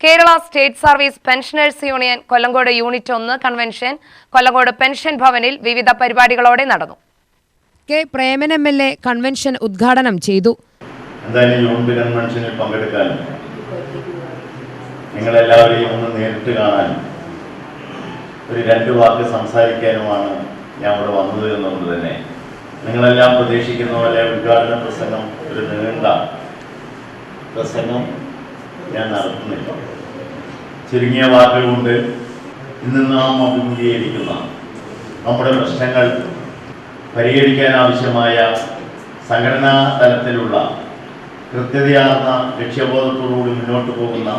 Kerala state service pensioners union Kollengode unit 1 convention Kollengode pension ഭവനിൽ വിവിധ പരിപാടികളോടെ നടന്നു. കെ പ്രേമൻ MLA കൺവെൻഷൻ ഉദ്ഘാടനം ചെയ്തു. എന്തായാലും യൂണിറ്റ് കൺവെൻഷനിൽ പങ്കെടുക്കാൻ നിങ്ങളെല്ലാവരെയും ഒന്ന് നേരിട്ട് കാണാൻ ഒരു 2 വാക്ക് സംസാരിക്കാനുമാണ് ഞാൻ ഇവിടെ വന്നത് എന്നുള്ളത് തന്നെ. നിങ്ങളെല്ലാം പ്രതീക്ഷിക്കുന്ന പോലെ ഉദ്ഘാടന പ്രസംഗം ഒരു നീണ്ട പ്രസംഗം ഞാൻ നടത്തുന്നില്ല. ചുരുങ്ങിയ വാക്കുകൾ കൊണ്ട് ഇന്ന് നാം അഭിമുഖീകരിക്കുന്ന നമ്മുടെ പ്രശ്നങ്ങൾ പരിഹരിക്കാൻ ആവശ്യമായ സംഘടനാ തലത്തിലുള്ള കൃത്യതയാർന്ന ലക്ഷ്യബോധത്തോടുകൂടി മുന്നോട്ട് പോകുന്ന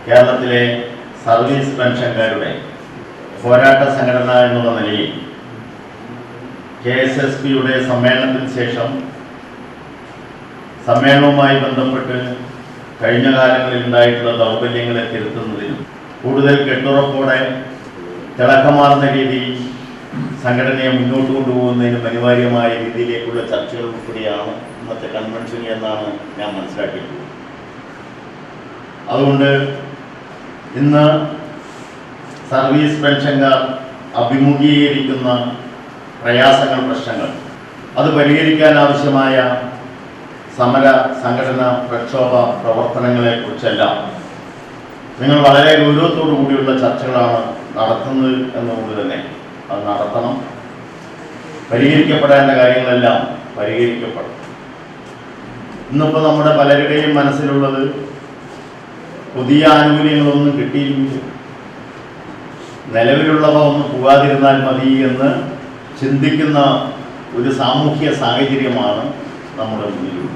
കേരളത്തിലെ സർവീസ് പെൻഷൻകാരുടെ പോരാട്ട സംഘടന എന്നുള്ള നിലയിൽ KSSPയുടെ സമ്മേളനത്തിന് ശേഷം സമ്മേളനവുമായി ബന്ധപ്പെട്ട് കഴിഞ്ഞ കാലങ്ങളിൽ ഉണ്ടായിട്ടുള്ള ദൗർബല്യങ്ങളെ തിരുത്തുന്നതിനും കൂടുതൽ കെട്ടുറപ്പോടെ തിളക്കമാർന്ന രീതിയിൽ സംഘടനയെ മുന്നോട്ട് കൊണ്ടുപോകുന്നതിനും അനിവാര്യമായ രീതിയിലേക്കുള്ള ചർച്ചകൾ ഉൾപ്പെടെയാണ് ഇന്നത്തെ കൺവെൻഷൻ എന്നാണ് ഞാൻ മനസ്സിലാക്കിയിട്ടുള്ളത്. അതുകൊണ്ട് ഇന്ന് സർവീസ് പെൻഷൻകാർ അഭിമുഖീകരിക്കുന്ന പ്രയാസങ്ങൾ, പ്രശ്നങ്ങൾ അത് പരിഹരിക്കാൻ ആവശ്യമായ സമര സംഘടന പ്രക്ഷോഭ പ്രവർത്തനങ്ങളെ കുറിച്ചെല്ലാം നിങ്ങൾ വളരെ ഗൗരവത്തോടു കൂടിയുള്ള ചർച്ചകളാണ് നടത്തുന്നത് എന്നുകൊണ്ട് തന്നെ അത് നടത്തണം. പരിഹരിക്കപ്പെടേണ്ട കാര്യങ്ങളെല്ലാം പരിഹരിക്കപ്പെടും. ഇന്നിപ്പോൾ നമ്മുടെ പലരുടെയും മനസ്സിലുള്ളത് പുതിയ ആനുകൂല്യങ്ങളൊന്നും കിട്ടിയില്ലെങ്കിൽ നിലവിലുള്ളവ ഒന്ന് പോകാതിരുന്നാൽ മതി എന്ന് ചിന്തിക്കുന്ന ഒരു സാമൂഹ്യ സാഹചര്യമാണ് നമ്മുടെ മുന്നിലുള്ളത്.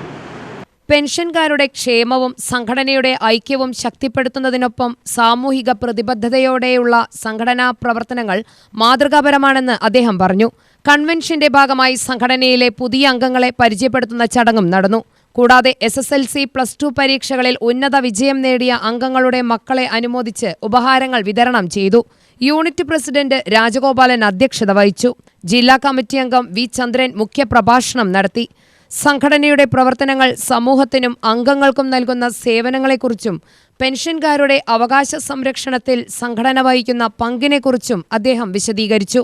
പെൻഷൻകാരുടെ ക്ഷേമവും സംഘടനയുടെ ഐക്യവും ശക്തിപ്പെടുത്തുന്നതിനൊപ്പം സാമൂഹിക പ്രതിബദ്ധതയോടെയുള്ള സംഘടനാ പ്രവർത്തനങ്ങൾ മാതൃകാപരമാണെന്ന് അദ്ദേഹം പറഞ്ഞു. കൺവെൻഷന്റെ ഭാഗമായി സംഘടനയിലെ പുതിയ അംഗങ്ങളെ പരിചയപ്പെടുത്തുന്ന ചടങ്ങും നടന്നു. കൂടാതെ SSLC +2 പരീക്ഷകളിൽ ഉന്നത വിജയം നേടിയ അംഗങ്ങളുടെ മക്കളെ അനുമോദിച്ച് ഉപഹാരങ്ങൾ വിതരണം ചെയ്തു. യൂണിറ്റ് പ്രസിഡന്റ് രാജഗോപാലൻ അധ്യക്ഷത വഹിച്ചു. ജില്ലാ കമ്മിറ്റി അംഗം V. ചന്ദ്രൻ മുഖ്യപ്രഭാഷണം നടത്തി. സംഘടനയുടെ പ്രവർത്തനങ്ങൾ സമൂഹത്തിനും അംഗങ്ങൾക്കും നൽകുന്ന സേവനങ്ങളെക്കുറിച്ചും പെൻഷൻകാരുടെ അവകാശ സംരക്ഷണത്തിൽ സംഘടന വഹിക്കുന്ന പങ്കിനെക്കുറിച്ചും അദ്ദേഹം വിശദീകരിച്ചു.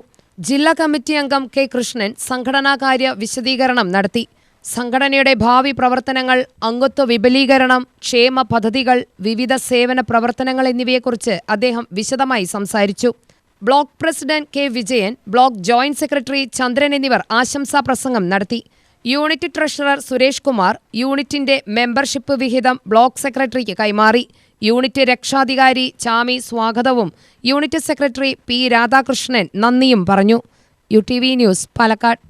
ജില്ലാ കമ്മിറ്റി അംഗം K. കൃഷ്ണൻ സംഘടനാകാര്യ വിശദീകരണം നടത്തി. സംഘടനയുടെ ഭാവി പ്രവർത്തനങ്ങൾ, അംഗത്വ വിപുലീകരണം, ക്ഷേമ പദ്ധതികൾ, വിവിധ സേവന പ്രവർത്തനങ്ങൾ എന്നിവയെക്കുറിച്ച് അദ്ദേഹം വിശദമായി സംസാരിച്ചു. Block president K. Vijayan, block joint secretary Chandran എന്നിവർ ആശംസാ പ്രസംഗം നടത്തി. യൂണിറ്റ് ട്രഷറർ സുരേഷ് കുമാർ യൂണിറ്റിന്റെ മെമ്പർഷിപ്പ് വിഹിതം ബ്ലോക്ക് സെക്രട്ടറിക്ക് കൈമാറി. യൂണിറ്റ് രക്ഷാധികാരി ചാമി സ്വാഗതവും യൂണിറ്റ് സെക്രട്ടറി P. രാധാകൃഷ്ണൻ നന്ദിയും പറഞ്ഞു. UTV news, Palakkad.